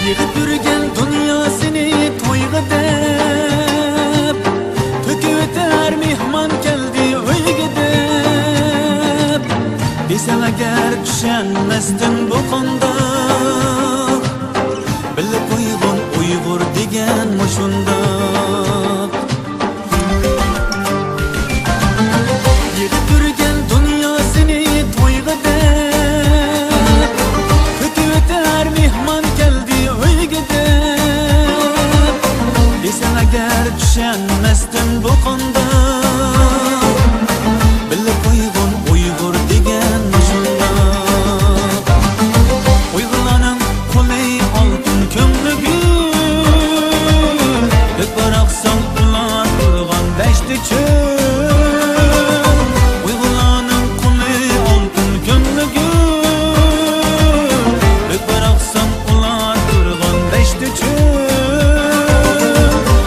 Yig'ib yurgan dunyosini to'yga deb, to'kib o'tar mehmon keldi uyga deb. Desam agar tushunmasdin bu qondoq, bilib qo'ygan Uyg'ur degan mushundoq. Yig'ib yurgan dunyosini to'yga deb, to'kib o'tar mehmon keldi uyga deb. Desam agar tushunmasdin bu qondoq, bilib qo'ygan Uyg'ur degan mushundoq. Uyg'urlarning qo'li oltin ko'mligi, deb qaraqsang ular turgan dashti cho'l. Uyg'urlarning qo'li oltin ko'mligi, deb qaraqsang ular turgan dashti cho'l.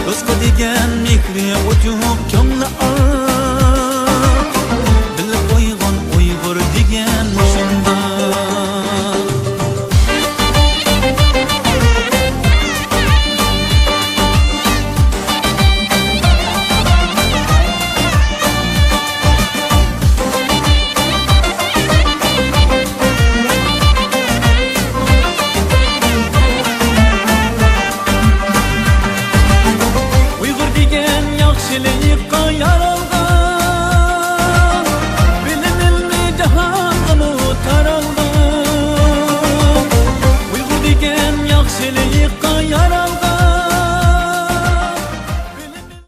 Do'stga degan mehri o'tib ko'ngli oq, bilib qo'ygan Uyg'ur degan mushundoq. Uyg'ur degan yaxshilikqa yaralgan, bilim ilmi jahonga taralgan. Uyg'ur degan yaxshilikqa yaralgan,